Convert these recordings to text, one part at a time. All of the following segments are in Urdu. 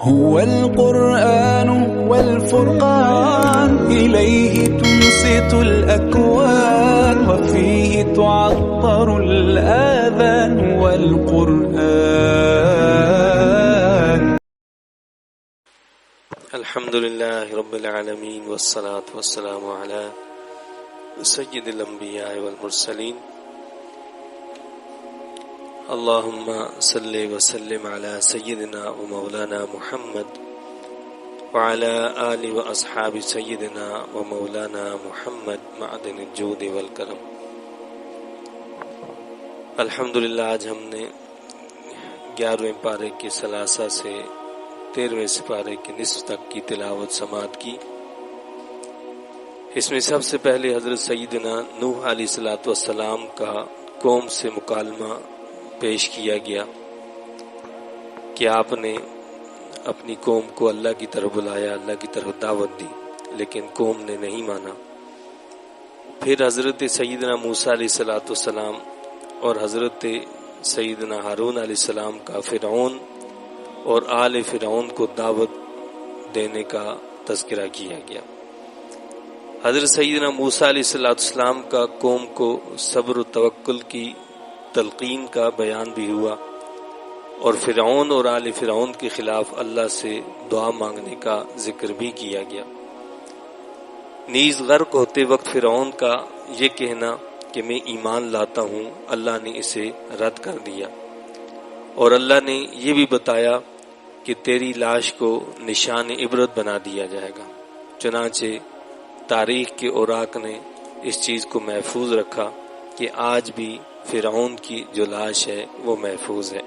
هو القرآن والفرقان إليه تنصت الأكوان وفيه تعطر الآذان والقرآن. الحمد لله رب العالمين والصلاة والسلام على سيد الأنبياء والمرسلين. اللهم صل وسلم على سيدنا ومولانا محمد وعلى آل وأصحاب سيدنا ومولانا محمد معدن الجود والکرم. الحمدللہ آج ہم نے 11ویں پارے کے ثلاثہ سے 13ویں سپارے کے نصف تک کی تلاوت سماعت کی. اس میں سب سے پہلے حضرت سیدنا نوح علیہ السلام کا قوم سے مکالمہ پیش کیا گیا کہ آپ نے اپنی قوم کو اللہ کی طرف بلایا، اللہ کی طرف دعوت دی، لیکن قوم نے نہیں مانا. پھر حضرت سیدنا موسیٰ علیہ السلام اور حضرت سیدنا ہارون علیہ السلام کا فرعون اور آل فرعون کو دعوت دینے کا تذکرہ کیا گیا. حضرت سیدنا موسیٰ علیہ السلام کا قوم کو صبر و توکل کی تلقین کا بیان بھی ہوا، اور فرعون اور آل فرعون کے خلاف اللہ سے دعا مانگنے کا ذکر بھی کیا گیا. نیز غرق ہوتے وقت فرعون کا یہ کہنا کہ میں ایمان لاتا ہوں، اللہ نے اسے رد کر دیا، اور اللہ نے یہ بھی بتایا کہ تیری لاش کو نشان عبرت بنا دیا جائے گا. چنانچہ تاریخ کے اوراق نے اس چیز کو محفوظ رکھا کہ آج بھی فرعون کی جو لاش ہے وہ محفوظ ہے.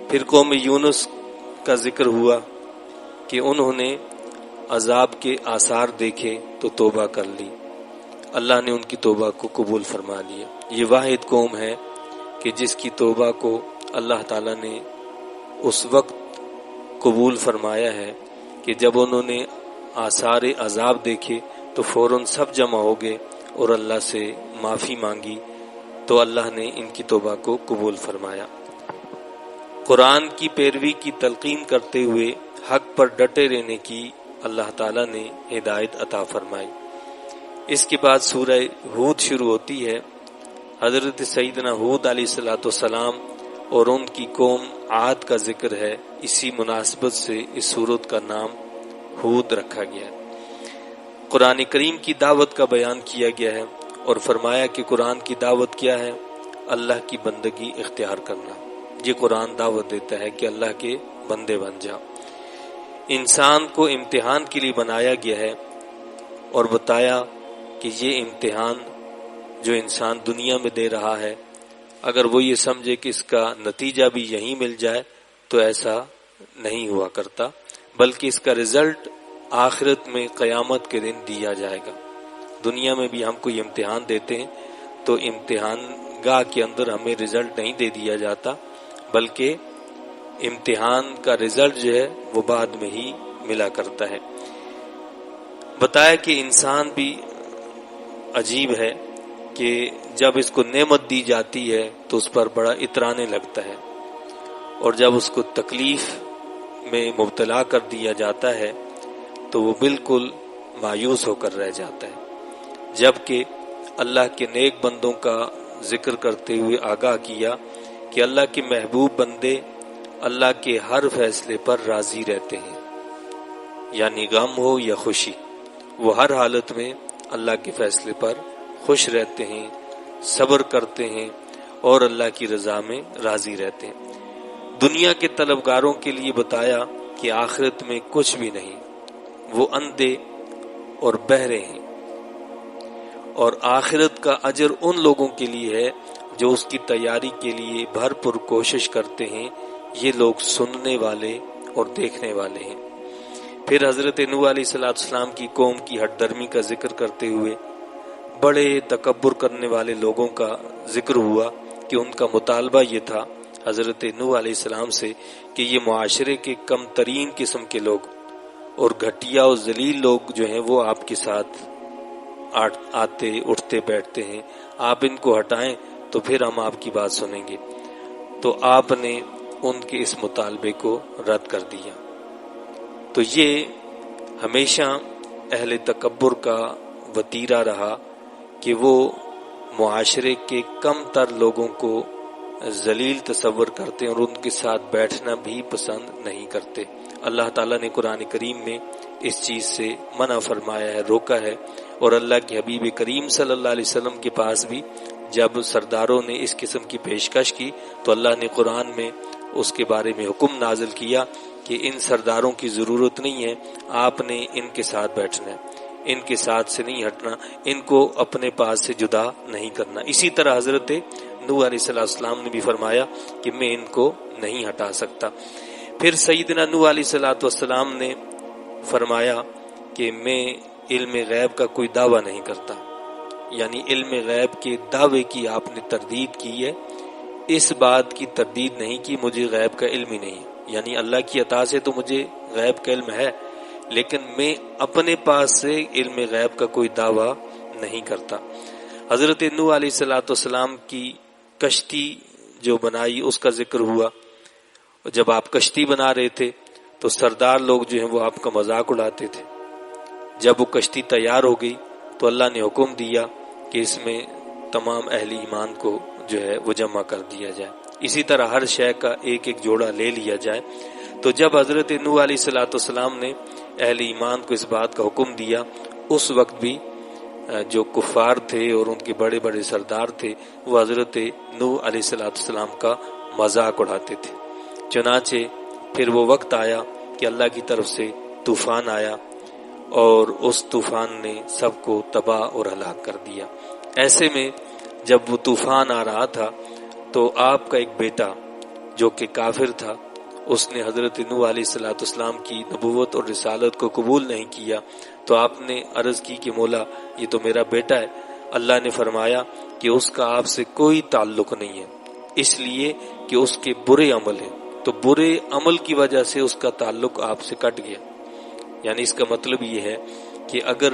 پھر قوم یونس کا ذکر ہوا کہ انہوں نے عذاب کے آثار دیکھے تو توبہ کر لی، اللہ نے ان کی توبہ کو قبول فرما لیا. یہ واحد قوم ہے کہ جس کی توبہ کو اللہ تعالیٰ نے اس وقت قبول فرمایا ہے کہ جب انہوں نے آثار عذاب دیکھے تو فوراً سب جمع ہو گئے اور اللہ سے معافی مانگی، تو اللہ نے ان کی توبہ کو قبول فرمایا. قرآن کی پیروی کی تلقین کرتے ہوئے حق پر ڈٹے رہنے کی اللہ تعالیٰ نے ہدایت عطا فرمائی. اس کے بعد سورہ ہود شروع ہوتی ہے. حضرت سیدنا ہود علیہ السلام اور ان کی قوم عاد کا ذکر ہے. اسی مناسبت سے اس سورت کا نام ہود رکھا گیا ہے. قرآن کریم کی دعوت کا بیان کیا گیا ہے اور فرمایا کہ قرآن کی دعوت کیا ہے؟ اللہ کی بندگی اختیار کرنا. یہ قرآن دعوت دیتا ہے کہ اللہ کے بندے بن جا. انسان کو امتحان کے لیے بنایا گیا ہے اور بتایا کہ یہ امتحان جو انسان دنیا میں دے رہا ہے، اگر وہ یہ سمجھے کہ اس کا نتیجہ بھی یہیں مل جائے تو ایسا نہیں ہوا کرتا، بلکہ اس کا رزلٹ آخرت میں قیامت کے دن دیا جائے گا. دنیا میں بھی ہم کوئی امتحان دیتے ہیں تو امتحان گاہ کے اندر ہمیں رزلٹ نہیں دے دیا جاتا، بلکہ امتحان کا رزلٹ جو ہے وہ بعد میں ہی ملا کرتا ہے. بتایا کہ انسان بھی عجیب ہے کہ جب اس کو نعمت دی جاتی ہے تو اس پر بڑا اترانے لگتا ہے، اور جب اس کو تکلیف میں مبتلا کر دیا جاتا ہے تو وہ بالکل مایوس ہو کر رہ جاتا ہے. جبکہ اللہ کے نیک بندوں کا ذکر کرتے ہوئے آگاہ کیا کہ اللہ کے محبوب بندے اللہ کے ہر فیصلے پر راضی رہتے ہیں، یعنی غم ہو یا خوشی، وہ ہر حالت میں اللہ کے فیصلے پر خوش رہتے ہیں، صبر کرتے ہیں اور اللہ کی رضا میں راضی رہتے ہیں. دنیا کے طلبگاروں کے لیے بتایا کہ آخرت میں کچھ بھی نہیں، وہ اندھے اور بہرے ہیں، اور آخرت کا اجر ان لوگوں کے لیے ہے جو اس کی تیاری کے لیے بھرپور کوشش کرتے ہیں. یہ لوگ سننے والے اور دیکھنے والے ہیں. پھر حضرت نوح علیہ السلام کی قوم کی ہٹ درمی کا ذکر کرتے ہوئے بڑے تکبر کرنے والے لوگوں کا ذکر ہوا کہ ان کا مطالبہ یہ تھا حضرت نوح علیہ السلام سے کہ یہ معاشرے کے کم ترین قسم کے لوگ اور گھٹیا اور ذلیل لوگ جو ہیں وہ آپ کے ساتھ آتے اٹھتے بیٹھتے ہیں، آپ ان کو ہٹائیں تو پھر ہم آپ کی بات سنیں گے. تو آپ نے ان کے اس مطالبے کو رد کر دیا. تو یہ ہمیشہ اہل تکبر کا وتیرہ رہا کہ وہ معاشرے کے کم تر لوگوں کو ذلیل تصور کرتے ہیں اور ان کے ساتھ بیٹھنا بھی پسند نہیں کرتے۔ اللہ تعالیٰ نے قرآن کریم میں اس چیز سے منع فرمایا ہے، روکا ہے، اور اللہ کے حبیب کریم صلی اللہ علیہ وسلم کے پاس بھی جب سرداروں نے اس قسم کی پیشکش کی تو اللہ نے قرآن میں اس کے بارے میں حکم نازل کیا کہ ان سرداروں کی ضرورت نہیں ہے، آپ نے ان کے ساتھ بیٹھنا ہے، ان کے ساتھ سے نہیں ہٹنا، ان کو اپنے پاس سے جدا نہیں کرنا۔ اسی طرح حضرت نوح علیہ السلام نے بھی فرمایا کہ میں ان کو نہیں ہٹا سکتا۔ پھر سیدنا نوح علیہ السلام نے فرمایا کہ میں علم غیب کا کوئی دعویٰ نہیں کرتا، یعنی علم غیب کے دعوے کی آپ نے تردید کی ہے، اس بات کی تردید نہیں کی مجھے غیب کا علم ہی نہیں ہے، یعنی اللہ کی عطا سے تو مجھے غیب کا علم ہے، لیکن میں اپنے پاس سے علم غیب کا کوئی دعویٰ نہیں کرتا۔ حضرت نوح علیہ السلام کی کشتی جو بنائی اس کا ذکر ہوا، جب آپ کشتی بنا رہے تھے تو سردار لوگ جو ہیں وہ آپ کا مذاق اڑاتے تھے۔ جب وہ کشتی تیار ہو گئی تو اللہ نے حکم دیا کہ اس میں تمام اہل ایمان کو جو ہے وہ جمع کر دیا جائے، اسی طرح ہر شے کا ایک ایک جوڑا لے لیا جائے۔ تو جب حضرت نوح علیہ السلام نے اہل ایمان کو اس بات کا حکم دیا، اس وقت بھی جو کفار تھے اور ان کے بڑے بڑے سردار تھے وہ حضرت نوح علیہ السلام کا مذاق اڑاتے تھے۔ چنانچہ پھر وہ وقت آیا کہ اللہ کی طرف سے طوفان آیا اور اس طوفان نے سب کو تباہ اور ہلاک کر دیا۔ ایسے میں جب وہ طوفان آ رہا تھا تو آپ کا ایک بیٹا جو کہ کافر تھا، اس نے حضرت نوح علیہ السلام کی نبوت اور رسالت کو قبول نہیں کیا، تو آپ نے عرض کی کہ مولا یہ تو میرا بیٹا ہے۔ اللہ نے فرمایا کہ اس کا آپ سے کوئی تعلق نہیں ہے، اس لیے کہ اس کے برے عمل ہیں، تو برے عمل کی وجہ سے اس کا تعلق آپ سے کٹ گیا۔ یعنی اس کا مطلب یہ ہے کہ اگر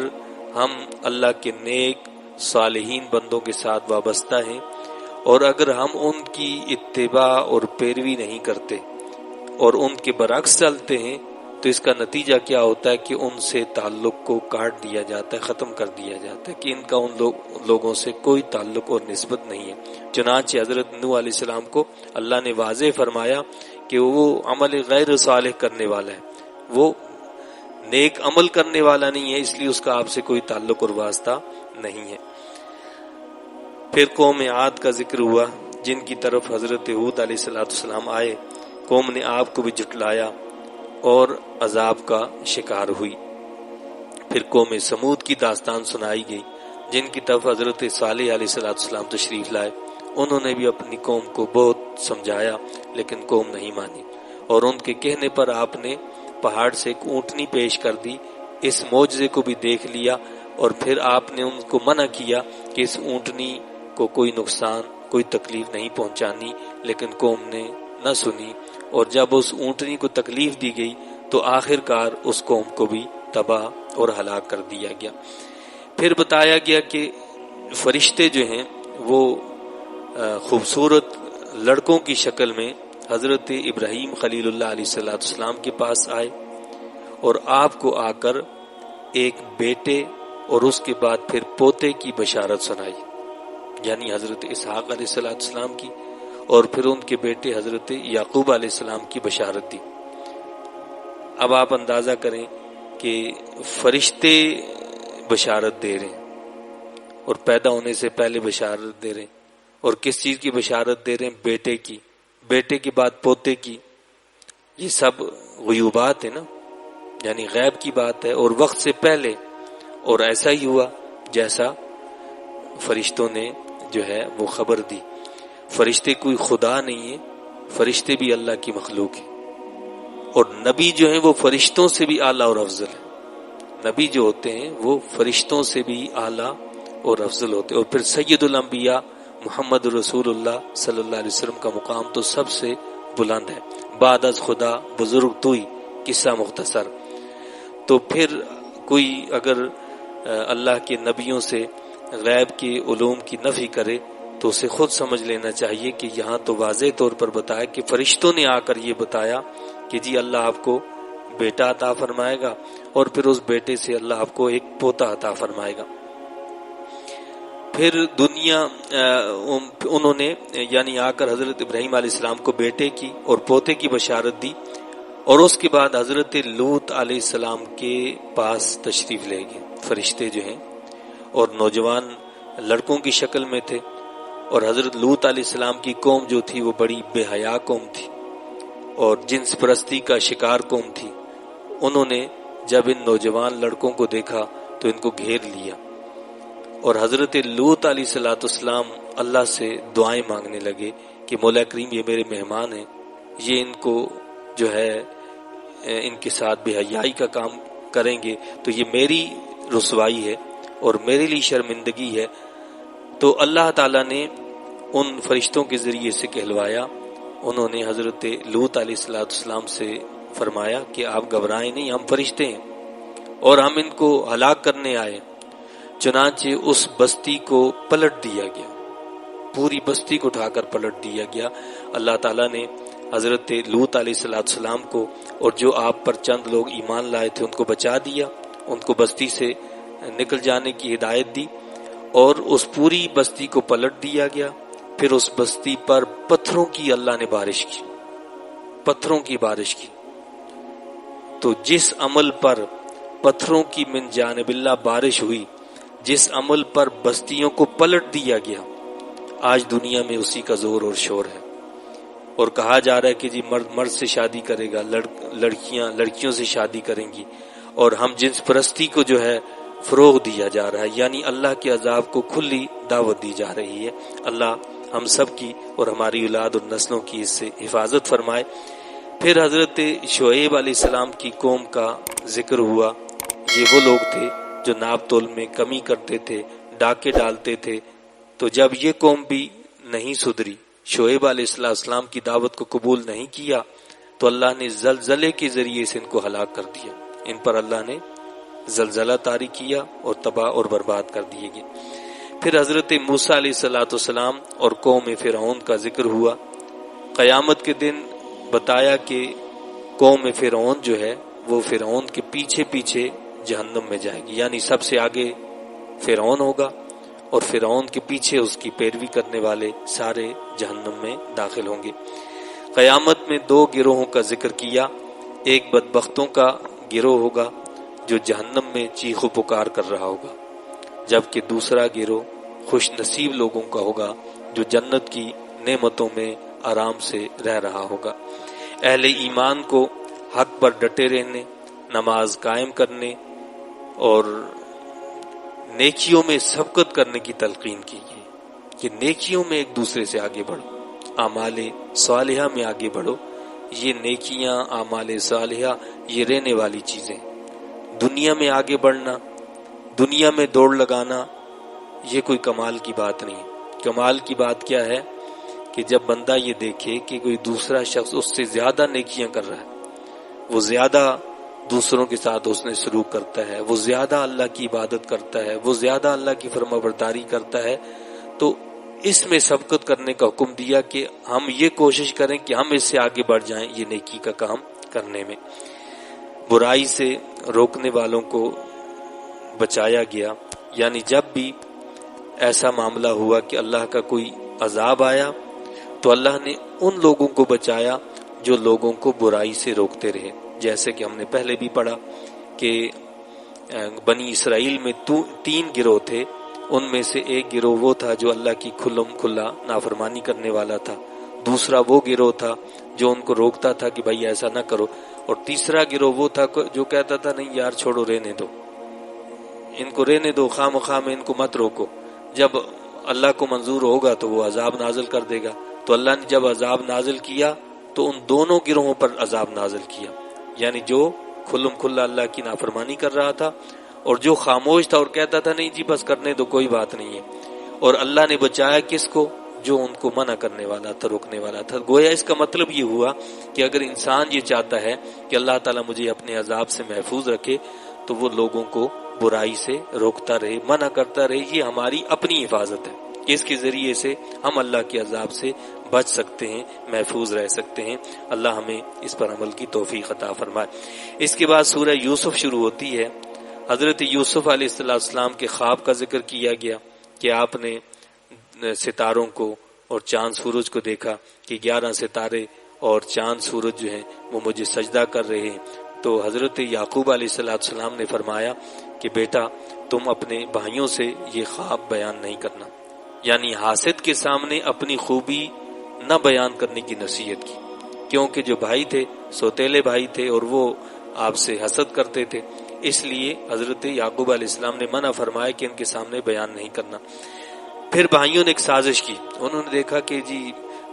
ہم اللہ کے نیک صالحین بندوں کے ساتھ وابستہ ہیں اور اگر ہم ان کی اتباع اور پیروی نہیں کرتے اور ان کے برعکس چلتے ہیں تو اس کا نتیجہ کیا ہوتا ہے کہ ان سے تعلق کو کاٹ دیا جاتا ہے، ختم کر دیا جاتا ہے، کہ ان کا ان لوگوں سے کوئی تعلق اور نسبت نہیں ہے۔ چنانچہ حضرت نوح علیہ السلام کو اللہ نے واضح فرمایا کہ وہ عمل غیر صالح کرنے والا ہے، وہ نیک عمل کرنے والا نہیں ہے، اس لیے اس کا آپ سے کوئی تعلق اور واسطہ نہیں ہے۔ پھر قوم عاد کا ذکر ہوا جن کی طرف حضرت ہود علیہ السلام آئے، قوم نے آپ کو بھی جھٹلایا اور عذاب کا شکار ہوئی۔ پھر قوم سمود کی داستان سنائی گئی جن کی طرف حضرت صالح علیہ السلام تشریف لائے، انہوں نے بھی اپنی قوم کو بہت سمجھایا لیکن قوم نہیں مانی، اور ان کے کہنے پر آپ نے پہاڑ سے ایک اونٹنی پیش کر دی، اس معجزے کو بھی دیکھ لیا، اور پھر آپ نے ان کو منع کیا کہ اس اونٹنی کو کوئی نقصان کوئی تکلیف نہیں پہنچانی، لیکن قوم نے نہ سنی، اور جب اس اونٹنی کو تکلیف دی گئی تو آخر کار اس قوم کو بھی تباہ اور ہلاک کر دیا گیا۔ پھر بتایا گیا کہ فرشتے جو ہیں وہ خوبصورت لڑکوں کی شکل میں حضرت ابراہیم خلیل اللہ علیہ السلام کے پاس آئے اور آپ کو آ کر ایک بیٹے اور اس کے بعد پھر پوتے کی بشارت سنائی، یعنی حضرت اسحاق علیہ السلام کی، اور پھر ان کے بیٹے حضرت یعقوب علیہ السلام کی بشارت دی۔ اب آپ اندازہ کریں کہ فرشتے بشارت دے رہے ہیں اور پیدا ہونے سے پہلے بشارت دے رہے ہیں، اور کس چیز کی بشارت دے رہے ہیں؟ بیٹے کی، بیٹے کے بعد پوتے کی۔ یہ سب غیوبات ہیں نا، یعنی غیب کی بات ہے اور وقت سے پہلے، اور ایسا ہی ہوا جیسا فرشتوں نے جو ہے وہ خبر دی۔ فرشتے کوئی خدا نہیں ہے، فرشتے بھی اللہ کی مخلوق ہیں، اور نبی جو ہیں وہ فرشتوں سے بھی اعلیٰ اور افضل ہیں۔ نبی جو ہوتے ہیں وہ فرشتوں سے بھی اعلیٰ اور افضل ہوتے ہیں، اور پھر سید الانبیاء محمد رسول اللہ صلی اللہ علیہ وسلم کا مقام تو سب سے بلند ہے، بعد از خدا بزرگ توئی، قصہ مختصر۔ تو پھر کوئی اگر اللہ کے نبیوں سے غیب کے علوم کی نفی کرے تو اسے خود سمجھ لینا چاہیے کہ یہاں تو واضح طور پر بتایا کہ فرشتوں نے آ کر یہ بتایا کہ جی اللہ آپ کو بیٹا عطا فرمائے گا اور پھر اس بیٹے سے اللہ آپ کو ایک پوتا عطا فرمائے گا۔ پھر انہوں نے یعنی آ کر حضرت ابراہیم علیہ السلام کو بیٹے کی اور پوتے کی بشارت دی، اور اس کے بعد حضرت لوط علیہ السلام کے پاس تشریف لے گئے فرشتے جو ہیں، اور نوجوان لڑکوں کی شکل میں تھے، اور حضرت لوط علیہ السلام کی قوم جو تھی وہ بڑی بے حیا قوم تھی اور جنس پرستی کا شکار قوم تھی۔ انہوں نے جب ان نوجوان لڑکوں کو دیکھا تو ان کو گھیر لیا، اور حضرت لوط علیہ السلام اللہ سے دعائیں مانگنے لگے کہ مولا کریم یہ میرے مہمان ہیں، یہ ان کو جو ہے ان کے ساتھ بے حیائی کا کام کریں گے تو یہ میری رسوائی ہے اور میرے لیے شرمندگی ہے۔ تو اللہ تعالیٰ نے ان فرشتوں کے ذریعے سے کہلوایا، انہوں نے حضرت لوط علیہ السلام سے فرمایا کہ آپ گھبرائیں نہیں، ہم فرشتے ہیں اور ہم ان کو ہلاک کرنے آئے۔ چنانچہ اس بستی کو پلٹ دیا گیا، پوری بستی کو اٹھا کر پلٹ دیا گیا۔ اللہ تعالیٰ نے حضرت لوط علیہ السلام کو اور جو آپ پر چند لوگ ایمان لائے تھے ان کو بچا دیا، ان کو بستی سے نکل جانے کی ہدایت دی، اور اس پوری بستی کو پلٹ دیا گیا۔ پھر اس بستی پر پتھروں کی اللہ نے بارش کی، پتھروں کی بارش کی۔ تو جس عمل پر پتھروں کی من جانب اللہ بارش ہوئی، جس عمل پر بستیوں کو پلٹ دیا گیا، آج دنیا میں اسی کا زور اور شور ہے۔ اور کہا جا رہا ہے کہ جی مرد مرد سے شادی کرے گا، لڑکیاں لڑکیوں سے شادی کریں گی، اور ہم جنس پرستی کو جو ہے فروغ دیا جا رہا ہے، یعنی اللہ کے عذاب کو کھلی دعوت دی جا رہی ہے۔ اللہ ہم سب کی اور ہماری اولاد اور نسلوں کی اس سے حفاظت فرمائے۔ پھر حضرت شعیب علیہ السلام کی قوم کا ذکر ہوا۔ یہ وہ لوگ تھے جو ناپ تول میں کمی کرتے تھے، ڈاکے ڈالتے تھے۔ تو جب یہ قوم بھی نہیں سدھری، شعیب علیہ السلام کی دعوت کو قبول نہیں کیا، تو اللہ نے زلزلے کے ذریعے سے ان کو ہلاک کر دیا۔ ان پر اللہ نے زلزلہ طاری کیا اور تباہ اور برباد کر دیے گئے۔ پھر حضرت موسیٰ علیہ السلام اور قوم فرعون کا ذکر ہوا۔ قیامت کے دن بتایا کہ قوم فرعون جو ہے وہ فرعون کے پیچھے پیچھے جہنم میں جائے گی، یعنی سب سے آگے فرعون ہوگا اور فرعون کے پیچھے اس کی پیروی کرنے والے سارے جہنم میں داخل ہوں گے۔ قیامت میں دو گروہوں کا ذکر کیا، ایک بدبختوں کا گروہ ہوگا جو جہنم میں چیخ و پکار کر رہا ہوگا، جبکہ دوسرا گروہ خوش نصیب لوگوں کا ہوگا جو جنت کی نعمتوں میں آرام سے رہ رہا ہوگا۔ اہل ایمان کو حق پر ڈٹے رہنے، نماز قائم کرنے اور نیکیوں میں سبقت کرنے کی تلقین کی ہے کہ نیکیوں میں ایک دوسرے سے آگے بڑھو، اعمال صالحہ میں آگے بڑھو۔ یہ نیکیاں، اعمال صالحہ یہ رہنے والی چیزیں۔ دنیا میں آگے بڑھنا، دنیا میں دوڑ لگانا، یہ کوئی کمال کی بات نہیں۔ کمال کی بات کیا ہے کہ جب بندہ یہ دیکھے کہ کوئی دوسرا شخص اس سے زیادہ نیکیاں کر رہا ہے، وہ زیادہ دوسروں کے ساتھ اس نے سلوک کرتا ہے، وہ زیادہ اللہ کی عبادت کرتا ہے، وہ زیادہ اللہ کی فرما برداری کرتا ہے، تو اس میں سبقت کرنے کا حکم دیا کہ ہم یہ کوشش کریں کہ ہم اس سے آگے بڑھ جائیں یہ نیکی کا کام کرنے میں۔ برائی سے روکنے والوں کو بچایا گیا، یعنی جب بھی ایسا معاملہ ہوا کہ اللہ کا کوئی عذاب آیا تو اللہ نے ان لوگوں کو بچایا جو لوگوں کو برائی سے روکتے رہے۔ جیسے کہ ہم نے پہلے بھی پڑھا کہ بنی اسرائیل میں 3 گروہ تھے، ان میں سے ایک گروہ وہ تھا جو اللہ کی کھلم کھلا نافرمانی کرنے والا تھا، دوسرا وہ گروہ تھا جو ان کو روکتا تھا کہ بھائی ایسا نہ کرو، اور تیسرا گروہ وہ تھا جو کہتا تھا نہیں یار چھوڑو، رہنے دو، ان کو رہنے دو، خام خام ان کو مت روکو، جب اللہ کو منظور ہوگا تو وہ عذاب نازل کر دے گا۔ تو اللہ نے جب عذاب نازل کیا تو ان دونوں گروہوں پر عذاب نازل کیا، یعنی جو کھلم کھلا اللہ کی نافرمانی کر رہا تھا اور جو خاموش تھا اور کہتا تھا نہیں جی بس کرنے دو کوئی بات نہیں ہے، اور اللہ نے بچایا کس کو؟ جو ان کو منع کرنے والا تھا، روکنے والا تھا۔ گویا اس کا مطلب یہ ہوا کہ اگر انسان یہ چاہتا ہے کہ اللہ تعالیٰ مجھے اپنے عذاب سے محفوظ رکھے تو وہ لوگوں کو برائی سے روکتا رہے، منع کرتا رہے، یہ ہماری اپنی حفاظت ہے، اس کے ذریعے سے ہم اللہ کے عذاب سے بچ سکتے ہیں، محفوظ رہ سکتے ہیں۔ اللہ ہمیں اس پر عمل کی توفیق عطا فرمائے۔ اس کے بعد سورہ یوسف شروع ہوتی ہے۔ حضرت یوسف علیہ السلام کے خواب کا ذکر کیا گیا کہ آپ نے ستاروں کو اور چاند سورج کو دیکھا کہ 11 ستارے اور چاند سورج جو ہیں وہ مجھے سجدہ کر رہے ہیں۔ تو حضرت یعقوب علیہ السلام نے فرمایا کہ بیٹا تم اپنے بھائیوں سے یہ خواب بیان نہیں کرنا، یعنی حاسد کے سامنے اپنی خوبی نہ بیان کرنے کی نصیحت کی، کیونکہ جو بھائی تھے سوتیلے بھائی تھے اور وہ آپ سے حسد کرتے تھے، اس لیے حضرت یعقوب علیہ السلام نے منع فرمایا کہ ان کے سامنے بیان نہیں کرنا۔ پھر بھائیوں نے ایک سازش کی، انہوں نے دیکھا کہ جی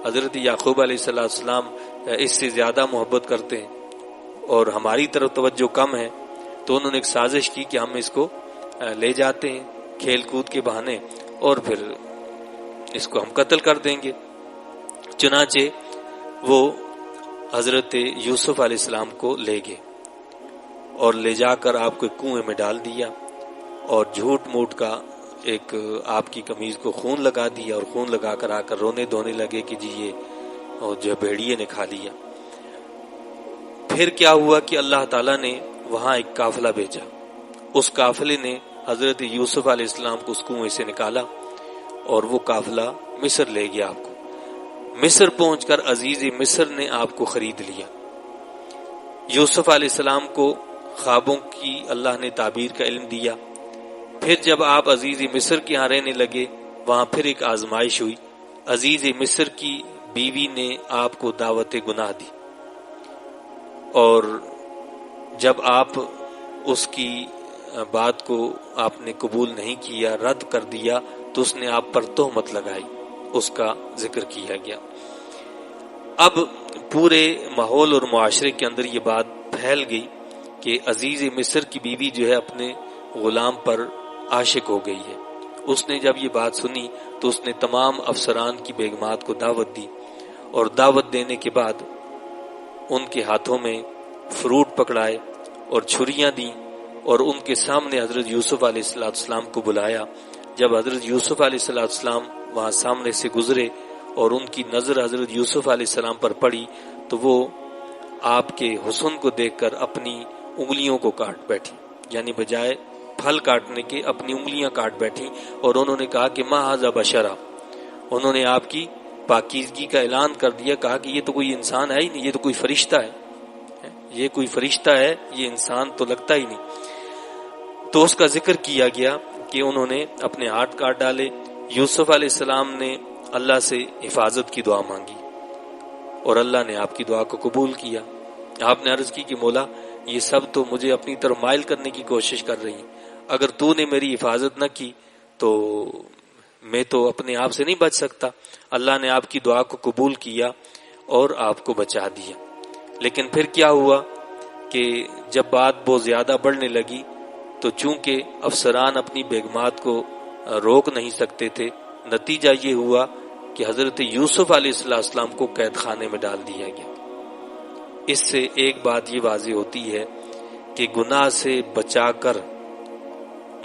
حضرت یعقوب علیہ السلام اس سے زیادہ محبت کرتے ہیں اور ہماری طرف توجہ کم ہے، تو انہوں نے ایک سازش کی کہ ہم اس کو لے جاتے ہیں کھیل کود کے بہانے اور پھر اس کو ہم قتل کر دیں گے۔ چنانچہ وہ حضرت یوسف علیہ السلام کو لے گئے اور لے جا کر آپ کو ایک کنویں میں ڈال دیا اور جھوٹ موٹ کا ایک آپ کی قمیض کو خون لگا دیا اور خون لگا کر آ کر رونے دھونے لگے کہ جی یہ جو بھیڑیے نے کھا لیا۔ پھر کیا ہوا کہ اللہ تعالیٰ نے وہاں ایک قافلہ بھیجا، اس قافلے نے حضرت یوسف علیہ السلام کو اس کنویں سے نکالا اور وہ قافلہ مصر لے گیا آپ کو۔ مصر پہنچ کر عزیز مصر نے آپ کو خرید لیا۔ یوسف علیہ السلام کو خوابوں کی اللہ نے تعبیر کا علم دیا۔ پھر جب آپ عزیز مصر کے یہاں رہنے لگے، وہاں پھر ایک آزمائش ہوئی۔ عزیز مصر کی بیوی نے آپ کو دعوت گناہ دی، اور جب آپ اس کی بات کو آپ نے قبول نہیں کیا، رد کر دیا، تو اس نے آپ پر تہمت لگائی، اس کا ذکر کیا گیا۔ اب پورے ماحول اور معاشرے کے اندر یہ بات پھیل گئی کہ عزیز مصر کی بیوی جو ہے اپنے غلام پر عاشق ہو گئی ہے۔ اس نے جب یہ بات سنی تو اس نے تمام افسران کی بیگمات کو دعوت دی، اور دعوت دینے کے بعد ان کے ہاتھوں میں فروٹ پکڑائے اور چھریاں دیں اور ان کے سامنے حضرت یوسف علیہ السلام کو بلایا۔ جب حضرت یوسف علیہ السلام وہاں سامنے سے گزرے اور ان کی نظر حضرت یوسف علیہ السلام پر پڑی تو وہ آپ کے حسن کو دیکھ کر اپنی انگلیوں کو کاٹ بیٹھی، یعنی بجائے پھل کاٹنے کے اپنی انگلیاں کاٹ بیٹھی، اور انہوں نے کہا کہ ما ھذا بشرا، انہوں نے آپ کی پاکیزگی کا اعلان کر دیا، کہا کہ یہ تو کوئی انسان ہے ہی نہیں، یہ تو کوئی فرشتہ ہے، یہ کوئی فرشتہ ہے، یہ انسان تو لگتا ہی نہیں۔ تو اس کا ذکر کیا گیا کہ انہوں نے اپنے ہاتھ کاٹ ڈالے۔ یوسف علیہ السلام نے اللہ سے حفاظت کی دعا مانگی اور اللہ نے آپ کی دعا کو قبول کیا۔ آپ نے عرض کی کہ مولا یہ سب تو مجھے اپنی طرف مائل کرنے کی کوشش کر رہی ہیں، اگر تو نے میری حفاظت نہ کی تو میں تو اپنے آپ سے نہیں بچ سکتا۔ اللہ نے آپ کی دعا کو قبول کیا اور آپ کو بچا دیا۔ لیکن پھر کیا ہوا کہ جب بات بہت زیادہ بڑھنے لگی تو چونکہ افسران اپنی بیگمات کو روک نہیں سکتے تھے، نتیجہ یہ ہوا کہ حضرت یوسف علیہ السلام کو قید خانے میں ڈال دیا گیا۔ اس سے ایک بات یہ واضح ہوتی ہے کہ گناہ سے بچا کر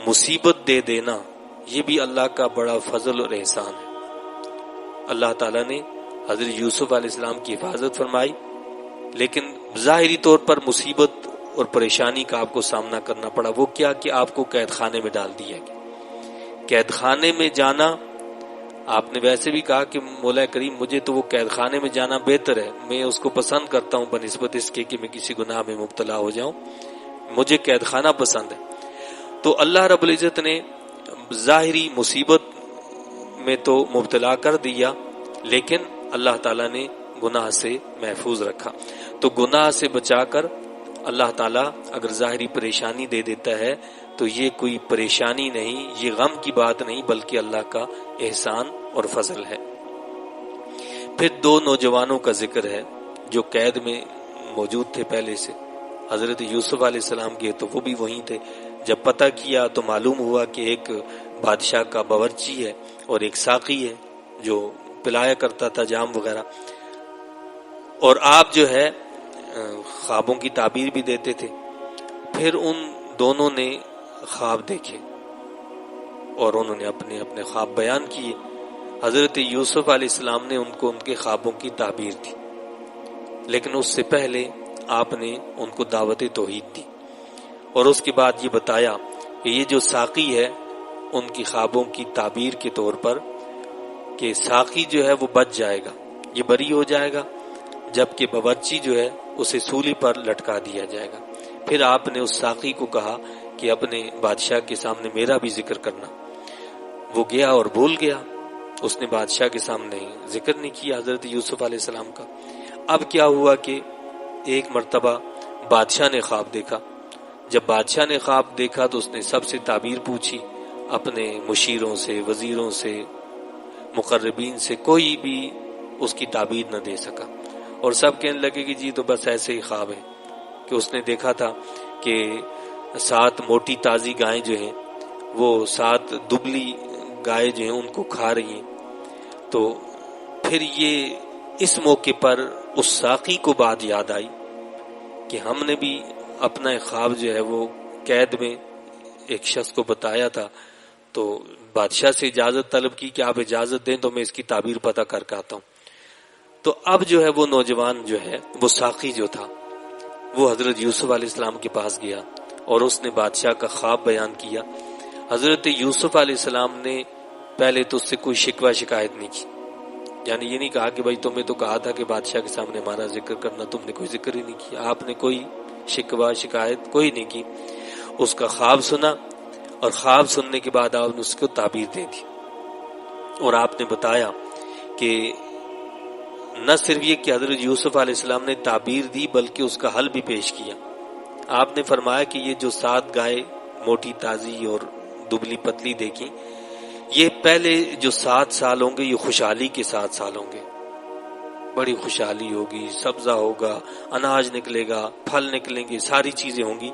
مصیبت دے دینا یہ بھی اللہ کا بڑا فضل اور احسان ہے۔ اللہ تعالیٰ نے حضرت یوسف علیہ السلام کی حفاظت فرمائی، لیکن ظاہری طور پر مصیبت اور پریشانی کا آپ کو سامنا کرنا پڑا۔ وہ کیا کہ آپ کو قید خانے میں ڈال دیا گیا۔ قید خانے میں جانا، آپ نے ویسے بھی کہا کہ مولا کریم مجھے تو وہ قید خانے میں جانا بہتر ہے، میں اس کو پسند کرتا ہوں بنسبت اس کے کہ میں کسی گناہ میں مبتلا ہو جاؤں، مجھے قید خانہ پسند ہے۔ تو اللہ رب العزت نے ظاہری مصیبت میں تو مبتلا کر دیا، لیکن اللہ تعالیٰ نے گناہ سے محفوظ رکھا۔ تو گناہ سے بچا کر اللہ تعالیٰ اگر ظاہری پریشانی دے دیتا ہے تو یہ کوئی پریشانی نہیں، یہ غم کی بات نہیں، بلکہ اللہ کا احسان اور فضل ہے۔ پھر دو نوجوانوں کا ذکر ہے جو قید میں موجود تھے پہلے سے، حضرت یوسف علیہ السلام کے تو وہ بھی وہیں تھے۔ جب پتہ کیا تو معلوم ہوا کہ ایک بادشاہ کا باورچی ہے اور ایک ساقی ہے جو پلایا کرتا تھا جام وغیرہ، اور آپ جو ہے خوابوں کی تعبیر بھی دیتے تھے۔ پھر ان دونوں نے خواب دیکھے اور انہوں نے اپنے اپنے خواب بیان کیے۔ حضرت یوسف علیہ السلام نے ان کو ان کے خوابوں کی تعبیر دی، لیکن اس سے پہلے آپ نے ان کو دعوت توحید دی، اور اس کے بعد یہ بتایا کہ یہ جو ساقی ہے ان کی خوابوں کی تعبیر کے طور پر کہ ساقی جو ہے وہ بچ جائے گا، یہ بری ہو جائے گا، جبکہ باورچی جو ہے اسے سولی پر لٹکا دیا جائے گا۔ پھر آپ نے اس ساقی کو کہا کہ اپنے بادشاہ کے سامنے میرا بھی ذکر کرنا، وہ گیا اور بھول گیا، اس نے بادشاہ کے سامنے ذکر نہیں کیا حضرت یوسف علیہ السلام کا۔ اب کیا ہوا کہ ایک مرتبہ بادشاہ نے خواب دیکھا، جب بادشاہ نے خواب دیکھا تو اس نے سب سے تعبیر پوچھی، اپنے مشیروں سے، وزیروں سے، مقربین سے، کوئی بھی اس کی تعبیر نہ دے سکا، اور سب کہنے لگے کہ جی تو بس ایسے ہی خواب ہے، کہ اس نے دیکھا تھا کہ 7 موٹی تازی گائیں جو ہیں وہ 7 دبلی گائے جو ہیں ان کو کھا رہی ہیں۔ تو پھر یہ اس موقع پر اس ساقی کو بات یاد آئی کہ ہم نے بھی اپنا ایک خواب جو ہے وہ قید میں ایک شخص کو بتایا تھا، تو بادشاہ سے اجازت طلب کی کہ آپ اجازت دیں تو میں اس کی تعبیر پتہ کر کے آتا ہوں۔ تو اب جو ہے وہ نوجوان جو ہے وہ ساقی جو تھا وہ حضرت یوسف علیہ السلام کے پاس گیا اور اس نے بادشاہ کا خواب بیان کیا۔ حضرت یوسف علیہ السلام نے پہلے تو اس سے کوئی شکوہ شکایت نہیں کی، یعنی یہ نہیں کہا کہ بھائی تمہیں تو کہا تھا کہ بادشاہ کے سامنے ہمارا ذکر کرنا، تم نے کوئی ذکر ہی نہیں کیا، آپ نے کوئی شکوہ شکایت کوئی نہیں کی۔ اس کا خواب سنا اور خواب سننے کے بعد آپ نے اس کو تعبیر دے دی، اور آپ نے بتایا کہ نہ صرف یہ کہ حضرت یوسف علیہ السلام نے تعبیر دی بلکہ اس کا حل بھی پیش کیا۔ آپ نے فرمایا کہ یہ جو 7 گائے موٹی تازی اور دبلی پتلی دیکھی، یہ پہلے جو 7 سال ہوں گے یہ خوشحالی کے 7 سال ہوں گے، بڑی خوشحالی ہوگی، سبزہ ہوگا، اناج نکلے گا، پھل نکلیں گے، ساری چیزیں ہوں گی۔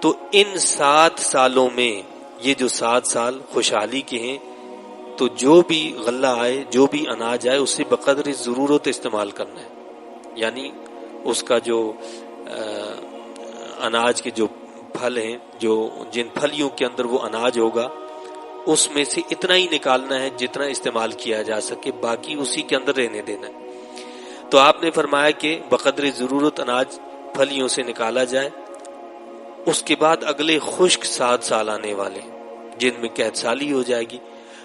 تو ان 7 سالوں میں یہ جو 7 سال خوشحالی کے ہیں، تو جو بھی غلہ آئے، جو بھی اناج آئے، اسے بقدر ضرورت استعمال کرنا ہے، یعنی اس کا جو اناج کے جو پھل ہیں، جو جن پھلیوں کے اندر وہ اناج ہوگا اس میں سے اتنا ہی نکالنا ہے جتنا استعمال کیا جا سکے، باقی اسی کے اندر رہنے دینا ہے۔ تو آپ نے فرمایا کہ بقدر ضرورت اناج پھلیوں سے نکالا جائے، اس کے بعد اگلے خشک 7 سال آنے والے جن میں قحط سالی ہو جائے گی،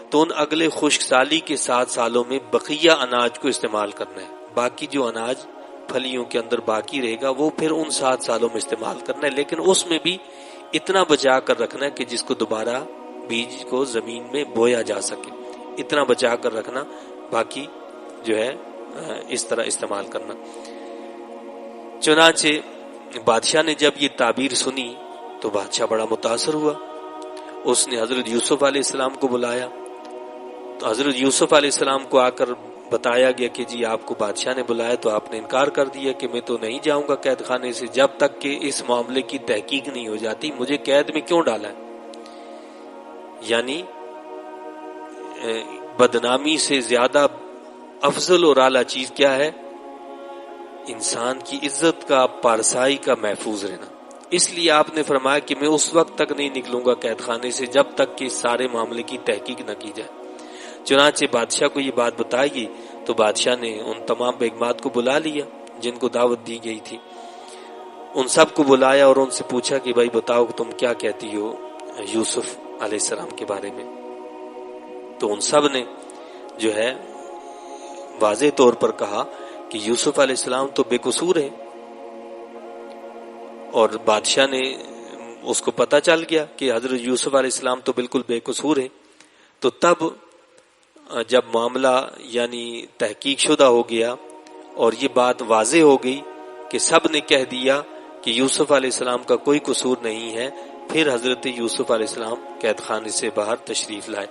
تو ان اگلے خشک سالی کے 7 سالوں میں بقیہ اناج کو استعمال کرنا ہے، باقی جو اناج پھلیوں کے اندر باقی رہے گا وہ پھر ان 7 سالوں میں استعمال کرنا ہے، لیکن اس میں بھی اتنا بچا کر رکھنا ہے کہ جس کو دوبارہ بیج کو زمین میں بویا جا سکے، اتنا بچا کر رکھنا، باقی جو ہے اس طرح استعمال کرنا۔ چنانچہ بادشاہ نے جب یہ تعبیر سنی تو بادشاہ بڑا متاثر ہوا، اس نے حضرت یوسف علیہ السلام کو بلایا، تو حضرت یوسف علیہ السلام کو آ کر بتایا گیا کہ جی آپ کو بادشاہ نے بلایا، تو آپ نے انکار کر دیا کہ میں تو نہیں جاؤں گا قید خانے سے جب تک کہ اس معاملے کی تحقیق نہیں ہو جاتی، مجھے قید میں کیوں ڈالا ہے؟ یعنی بدنامی سے زیادہ افضل اور اعلیٰ چیز کیا ہے؟ انسان کی عزت کا، پارسائی کا محفوظ رہنا۔ اس لیے آپ نے فرمایا کہ میں اس وقت تک نہیں نکلوں گا قید خانے سے جب تک کہ اس سارے معاملے کی تحقیق نہ کی جائے۔ چنانچہ بادشاہ کو یہ بات بتائی گئی تو بادشاہ نے ان تمام بیگمات کو بلا لیا جن کو دعوت دی گئی تھی، ان سب کو بلایا اور ان سے پوچھا کہ بھائی بتاؤ تم کیا کہتی ہو یوسف علیہ السلام کے بارے میں۔ تو ان سب نے جو ہے واضح طور پر کہا کہ یوسف علیہ السلام تو بے قصور ہے، اور بادشاہ نے اس کو پتہ چل گیا کہ حضرت یوسف علیہ السلام تو بالکل بے قصور ہے۔ تو تب جب معاملہ یعنی تحقیق شدہ ہو گیا اور یہ بات واضح ہو گئی کہ سب نے کہہ دیا کہ یوسف علیہ السلام کا کوئی قصور نہیں ہے، پھر حضرت یوسف علیہ السلام قید خانے سے باہر تشریف لائے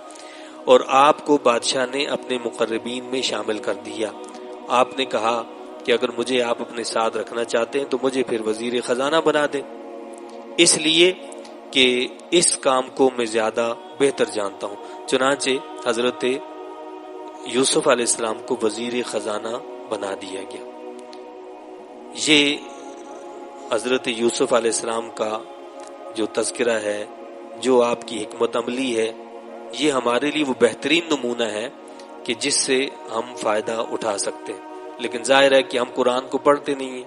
اور آپ کو بادشاہ نے اپنے مقربین میں شامل کر دیا۔ آپ نے کہا کہ اگر مجھے آپ اپنے ساتھ رکھنا چاہتے ہیں تو مجھے پھر وزیر خزانہ بنا دیں، اس لیے کہ اس کام کو میں زیادہ بہتر جانتا ہوں۔ چنانچہ حضرت یوسف علیہ السلام کو وزیر خزانہ بنا دیا گیا۔ یہ حضرت یوسف علیہ السلام کا جو تذکرہ ہے، جو آپ کی حکمت عملی ہے، یہ ہمارے لیے وہ بہترین نمونہ ہے کہ جس سے ہم فائدہ اٹھا سکتے ہیں. لیکن ظاہر ہے کہ ہم قرآن کو پڑھتے نہیں ہیں،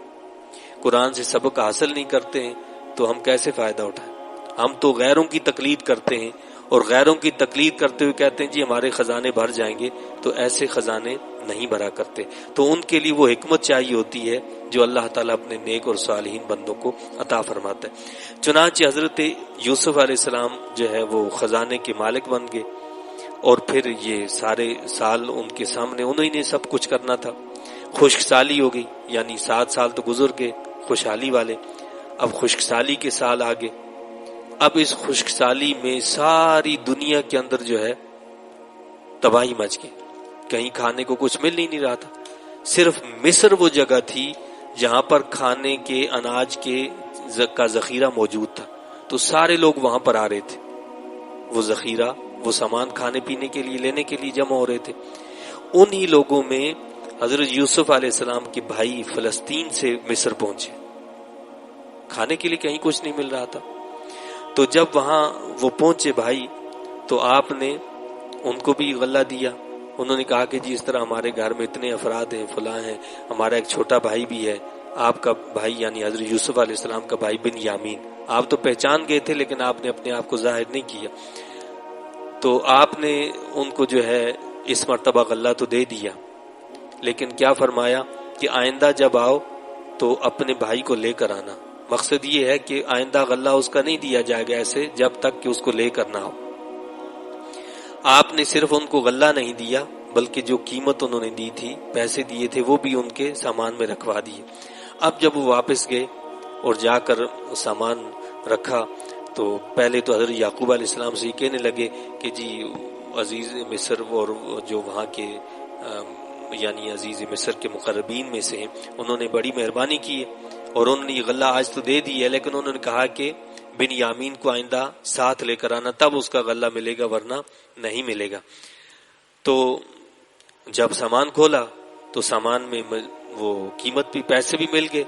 قرآن سے سبق حاصل نہیں کرتے ہیں، تو ہم کیسے فائدہ اٹھائیں؟ ہم تو غیروں کی تقلید کرتے ہیں، اور غیروں کی تقلید کرتے ہوئے کہتے ہیں جی ہمارے خزانے بھر جائیں گے، تو ایسے خزانے نہیں بھرا کرتے. تو ان کے لیے وہ حکمت چاہیے ہوتی ہے جو اللہ تعالیٰ اپنے نیک اور صالحین بندوں کو عطا فرماتا ہے. چنانچہ حضرت یوسف علیہ السلام جو ہے وہ خزانے کے مالک بن گئے، اور پھر یہ سارے سال ان کے سامنے انہوں نے سب کچھ کرنا تھا. خشک سالی ہو گئی، یعنی 7 سال تو گزر گئے خوشحالی والے، اب خشک سالی کے سال آگے. اب اس خشک سالی میں ساری دنیا کے اندر جو ہے تباہی مچ گئی، کہیں کھانے کو کچھ مل ہی نہیں رہا تھا. صرف مصر وہ جگہ تھی جہاں پر کھانے کے اناج کا ذخیرہ موجود تھا، تو سارے لوگ وہاں پر آ رہے تھے، وہ ذخیرہ وہ سامان کھانے پینے کے لیے لینے کے لیے جمع ہو رہے تھے. انہی لوگوں میں حضرت یوسف علیہ السلام کے بھائی فلسطین سے مصر پہنچے، کھانے کے لیے کہیں کچھ نہیں مل رہا تھا. تو جب وہاں وہ پہنچے بھائی، تو آپ نے ان کو بھی غلہ دیا. انہوں نے کہا کہ جی اس طرح ہمارے گھر میں اتنے افراد ہیں، فلاں ہیں، ہمارا ایک چھوٹا بھائی بھی ہے، آپ کا بھائی یعنی حضرت یوسف علیہ السلام کا بھائی بن یامین. آپ تو پہچان گئے تھے لیکن آپ نے اپنے آپ کو ظاہر نہیں کیا. تو آپ نے ان کو جو ہے اس مرتبہ غلہ تو دے دیا، لیکن کیا فرمایا کہ آئندہ جب آؤ تو اپنے بھائی کو لے کر آنا. مقصد یہ ہے کہ آئندہ غلہ اس کا نہیں دیا جائے گا ایسے جب تک کہ اس کو لے کر نہ ہو. آپ نے صرف ان کو غلہ نہیں دیا بلکہ جو قیمت انہوں نے دی تھی، پیسے دیے تھے، وہ بھی ان کے سامان میں رکھوا دیے. اب جب وہ واپس گئے اور جا کر سامان رکھا تو پہلے تو حضرت یعقوب علیہ السلام سے یہ کہنے لگے کہ جی عزیز مصر اور جو وہاں کے یعنی عزیز مصر کے مقربین میں سے ہیں، انہوں نے بڑی مہربانی کی ہے اور انہوں نے یہ غلہ آج تو دے دی ہے، لیکن انہوں نے کہا کہ بن یامین کو آئندہ ساتھ لے کر آنا، تب اس کا غلہ ملے گا ورنہ نہیں ملے گا. تو جب سامان کھولا تو سامان میں وہ قیمت بھی، پیسے بھی مل گئے،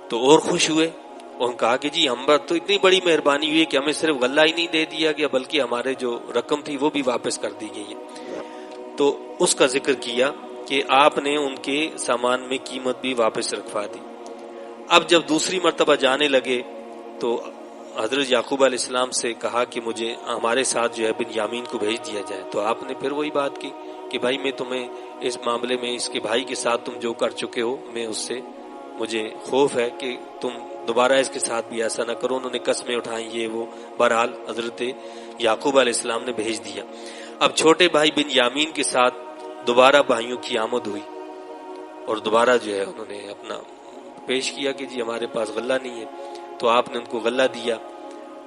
تو اور خوش ہوئے اور کہا کہ جی ہم پر تو اتنی بڑی مہربانی ہوئی کہ ہمیں صرف غلہ ہی نہیں دے دیا گیا بلکہ ہمارے جو رقم تھی وہ بھی واپس کر دی گئی ہے. تو اس کا ذکر کیا کہ آپ نے ان کے سامان میں قیمت بھی واپس رکھوا دی. اب جب دوسری مرتبہ جانے لگے تو حضرت یعقوب علیہ السلام سے کہا کہ مجھے ہمارے ساتھ جو ہے بن یامین کو بھیج دیا جائے. تو آپ نے پھر وہی بات کی کہ بھائی میں تمہیں اس معاملے میں اس کے بھائی کے ساتھ تم جو کر چکے ہو، میں اس سے مجھے خوف ہے کہ تم دوبارہ اس کے ساتھ بھی ایسا نہ کرو. انہوں نے قسمیں اٹھائیں یہ وہ، بہرحال حضرت یعقوب علیہ السلام نے بھیج دیا. اب چھوٹے بھائی بن یامین کے ساتھ دوبارہ بھائیوں کی آمد ہوئی اور دوبارہ جو ہے انہوں نے اپنا پیش کیا کہ جی ہمارے پاس غلہ نہیں ہے. تو آپ نے ان کو غلہ دیا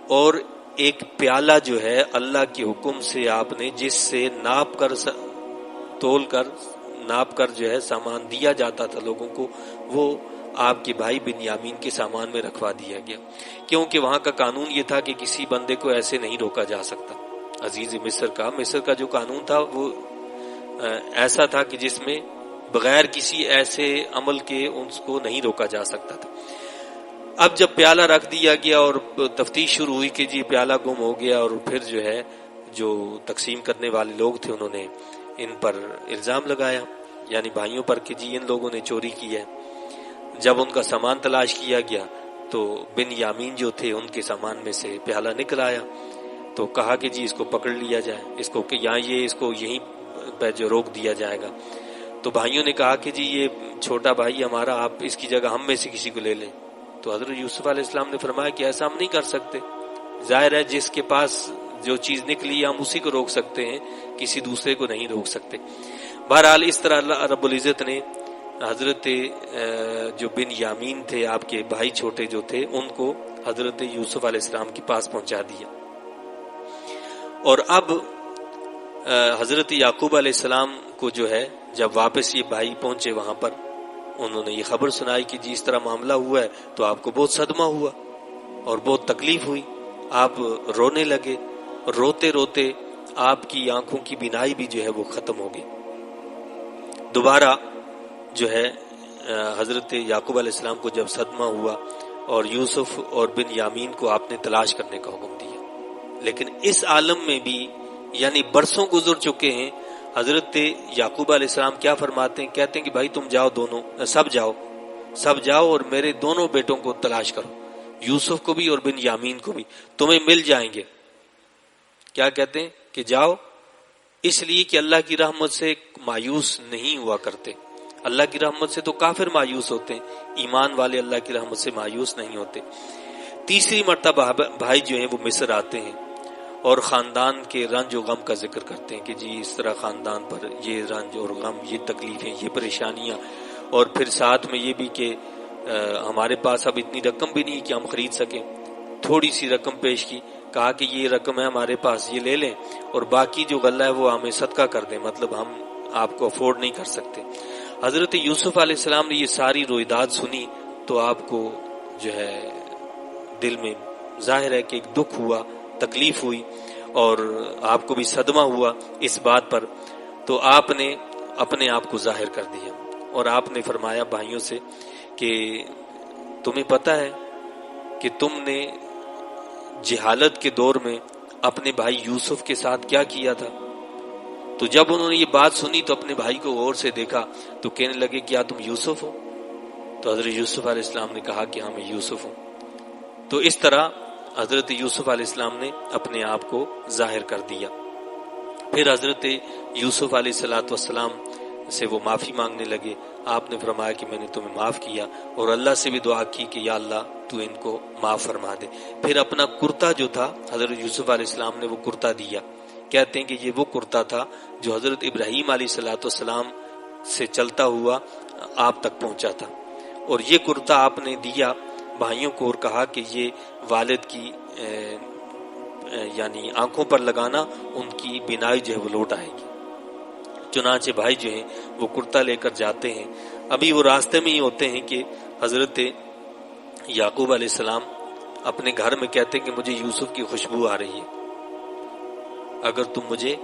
اور ایک پیالہ جو ہے اللہ کے حکم سے آپ نے جس سے ناپ کر تول کر ناپ کر جو ہے سامان دیا جاتا تھا لوگوں کو، وہ آپ کے بھائی بن یامین کے سامان میں رکھوا دیا گیا، کیونکہ وہاں کا قانون یہ تھا کہ کسی بندے کو ایسے نہیں روکا جا سکتا. عزیز مصر کا جو قانون تھا وہ ایسا تھا کہ جس میں بغیر کسی ایسے عمل کے اس کو نہیں روکا جا سکتا تھا. اب جب پیالہ رکھ دیا گیا اور تفتیش شروع ہوئی کہ جی پیالہ گم ہو گیا، اور پھر جو ہے جو تقسیم کرنے والے لوگ تھے انہوں نے ان پر الزام لگایا، یعنی بھائیوں پر کہ جی ان لوگوں نے چوری کی ہے. جب ان کا سامان تلاش کیا گیا تو بن یامین جو تھے ان کے سامان میں سے پیالہ نکل آیا. تو کہا کہ جی اس کو پکڑ لیا جائے، اس کو کہ یہاں اس کو یہیں پہ جو روک دیا جائے گا. تو بھائیوں نے کہا کہ جی یہ چھوٹا بھائی ہمارا، آپ اس کی جگہ ہم میں سے کسی کو لے لیں. تو حضرت یوسف علیہ السلام نے فرمایا کہ ایسا ہم نہیں کر سکتے، ظاہر ہے جس کے پاس جو چیز نکلی ہم اسی کو روک سکتے ہیں، کسی دوسرے کو نہیں روک سکتے. بہرحال اس طرح اللہ رب العزت نے حضرت جو بن یامین تھے آپ کے بھائی چھوٹے جو تھے ان کو حضرت یوسف علیہ السلام کے پاس پہنچا دیا. اور اب حضرت یعقوب علیہ السلام کو جو ہے جب واپس یہ بھائی پہنچے وہاں پر، انہوں نے یہ خبر سنائی کہ جی اس طرح معاملہ ہوا ہے، تو آپ کو بہت صدمہ ہوا اور بہت تکلیف ہوئی. آپ رونے لگے، روتے روتے آپ کی آنکھوں کی بینائی بھی جو ہے وہ ختم ہو گئی. دوبارہ جو ہے حضرت یعقوب علیہ السلام کو جب صدمہ ہوا اور یوسف اور بن یامین کو آپ نے تلاش کرنے کا حکم دیا، لیکن اس عالم میں بھی یعنی برسوں گزر چکے ہیں، حضرت یعقوب علیہ السلام کیا فرماتے ہیں؟ کہتے ہیں کہ بھائی تم جاؤ، دونوں سب جاؤ اور میرے دونوں بیٹوں کو تلاش کرو، یوسف کو بھی اور بن یامین کو بھی، تمہیں مل جائیں گے۔ کیا کہتے ہیں کہ جاؤ، اس لیے کہ اللہ کی رحمت سے مایوس نہیں ہوا کرتے۔ اللہ کی رحمت سے تو کافر مایوس ہوتے ہیں، ایمان والے اللہ کی رحمت سے مایوس نہیں ہوتے۔ تیسری مرتبہ بھائی جو ہیں وہ مصر آتے ہیں اور خاندان کے رنج و غم کا ذکر کرتے ہیں کہ جی اس طرح خاندان پر یہ رنج اور غم، یہ تکلیفیں، یہ پریشانیاں، اور پھر ساتھ میں یہ بھی کہ ہمارے پاس اب اتنی رقم بھی نہیں کہ ہم خرید سکیں۔ تھوڑی سی رقم پیش کی، کہا کہ یہ رقم ہے ہمارے پاس، یہ لے لیں اور باقی جو غلہ ہے وہ ہمیں صدقہ کر دیں، مطلب ہم آپ کو افورڈ نہیں کر سکتے۔ حضرت یوسف علیہ السلام نے یہ ساری رویداد سنی تو آپ کو جو ہے دل میں ظاہر ہے کہ ایک دکھ ہوا، تکلیف ہوئی، اور آپ کو بھی صدمہ ہوا اس بات پر، تو آپ نے اپنے آپ کو ظاہر کر دیا اور آپ نے فرمایا بھائیوں سے کہ تمہیں پتہ ہے کہ تم نے جہالت کے دور میں اپنے بھائی یوسف کے ساتھ کیا کیا تھا؟ تو جب انہوں نے یہ بات سنی تو اپنے بھائی کو غور سے دیکھا تو کہنے لگے کیا تم یوسف ہو؟ تو حضرت یوسف علیہ السلام نے کہا کہ ہاں میں یوسف ہوں۔ تو اس طرح حضرت یوسف علیہ السلام نے اپنے آپ کو ظاہر کر دیا۔ پھر حضرت یوسف علیہ السلام سے وہ معافی مانگنے لگے۔ آپ نے فرمایا کہ میں نے تمہیں معاف کیا، اور اللہ سے بھی دعا کی کہ یا اللہ تو ان کو معاف فرما دے۔ پھر اپنا کرتا جو تھا حضرت یوسف علیہ السلام نے وہ کرتا دیا۔ کہتے ہیں کہ یہ وہ کرتا تھا جو حضرت ابراہیم علیہ السلام سے چلتا ہوا آپ تک پہنچا تھا، اور یہ کرتا آپ نے دیا بھائیوں کو اور کہا کہ یہ والد کی یعنی آنکھوں پر لگانا، ان کی بینائی جو ہے وہ لوٹ آئے گی۔ چنانچہ بھائی جو ہیں وہ کرتا لے کر جاتے ہیں۔ ابھی وہ راستے میں ہی ہوتے ہیں کہ حضرت یعقوب علیہ السلام اپنے گھر میں کہتے ہیں کہ مجھے یوسف کی خوشبو آ رہی ہے، اگر تم مجھے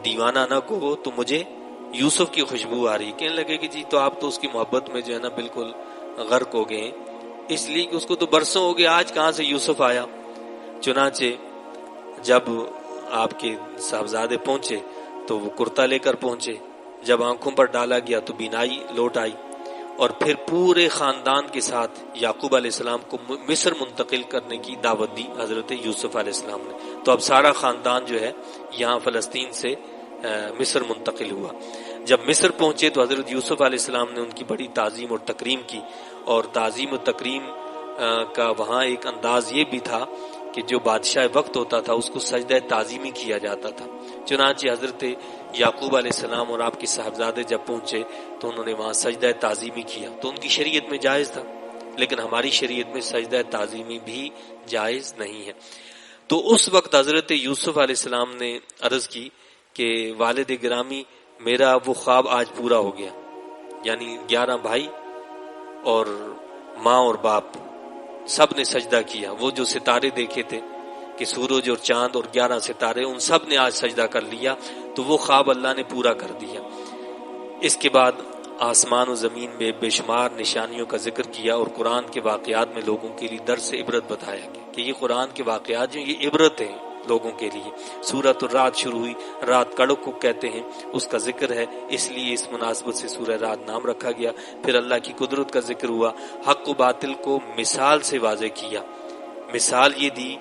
دیوانہ نہ کہو تو مجھے یوسف کی خوشبو آ رہی ہے۔ کہنے لگے کہ جی تو آپ تو اس کی محبت میں جو ہے نا بالکل غرق ہو گئے ہیں، اس لیے کہ اس کو تو برسوں ہو گئے، آج کہاں سے یوسف آیا۔ چنانچہ جب آپ کے صاحبزادے پہنچے تو وہ کرتا لے کر پہنچے، جب آنکھوں پر ڈالا گیا تو بینائی لوٹ آئی، اور پھر پورے خاندان کے ساتھ یعقوب علیہ السلام کو مصر منتقل کرنے کی دعوت دی حضرت یوسف علیہ السلام نے۔ تو اب سارا خاندان جو ہے یہاں فلسطین سے مصر منتقل ہوا۔ جب مصر پہنچے تو حضرت یوسف علیہ السلام نے ان کی بڑی تعظیم اور تکریم کی، اور تعظیم و تکریم کا وہاں ایک انداز یہ بھی تھا کہ جو بادشاہ وقت ہوتا تھا اس کو سجدہ تعظیمی کیا جاتا تھا۔ چنانچہ حضرت یعقوب علیہ السلام اور آپ کے صاحبزادے جب پہنچے تو انہوں نے وہاں سجدہ تعظیمی کیا، تو ان کی شریعت میں جائز تھا، لیکن ہماری شریعت میں سجدہ تعظیمی بھی جائز نہیں ہے۔ تو اس وقت حضرت یوسف علیہ السلام نے عرض کی کہ والد گرامی میرا وہ خواب آج پورا ہو گیا، یعنی 11 بھائی اور ماں اور باپ سب نے سجدہ کیا۔ وہ جو ستارے دیکھے تھے کہ سورج اور چاند اور 11 ستارے، ان سب نے آج سجدہ کر لیا، تو وہ خواب اللہ نے پورا کر دیا۔ اس کے بعد آسمان و زمین میں بے شمار نشانیوں کا ذکر کیا، اور قرآن کے واقعات میں لوگوں کے لیے درس عبرت بتایا گیا کہ یہ قرآن کے واقعات جو یہ عبرت ہیں لوگوں کے لیے۔ سورۃ الرعد شروع ہوئی، رات کڑک کو کہتے ہیں، اس کا ذکر ہے، اس لیے اس مناسبت سے سورہ رعد نام رکھا گیا۔ پھر اللہ کی قدرت کا ذکر ہوا، حق و باطل کو مثال سے واضح کیا۔ مثال یہ دی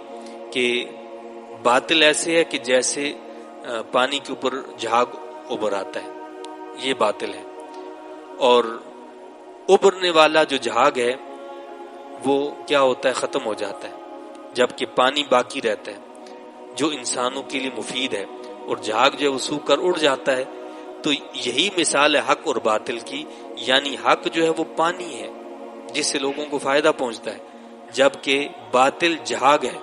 کہ باطل ایسے ہے کہ جیسے پانی کے اوپر جھاگ ابھر آتا ہے، یہ باطل ہے، اور ابھرنے والا جو جھاگ ہے وہ کیا ہوتا ہے، ختم ہو جاتا ہے، جبکہ پانی باقی رہتا ہے جو انسانوں کے لیے مفید ہے، اور جھاگ جو ہے وہ سوکھ کر اڑ جاتا ہے۔ تو یہی مثال ہے حق اور باطل کی، یعنی حق جو ہے وہ پانی ہے جس سے لوگوں کو فائدہ پہنچتا ہے، جبکہ باطل جھاگ ہے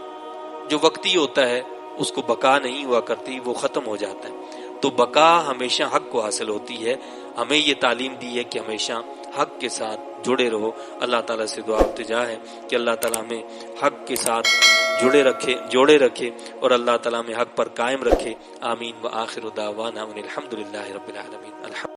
جو وقتی ہوتا ہے، اس کو بقا نہیں ہوا کرتی، وہ ختم ہو جاتا ہے۔ تو بقا ہمیشہ حق کو حاصل ہوتی ہے۔ ہمیں یہ تعلیم دی ہے کہ ہمیشہ حق کے ساتھ جڑے رہو۔ اللہ تعالیٰ سے دعا التجا ہے کہ اللہ تعالیٰ ہمیں حق کے ساتھ جوڑے رکھے اور اللہ تعالیٰ ہمیں حق پر قائم رکھے۔ آمین۔ وآخر دعوانا ان الحمد للہ رب العالمین۔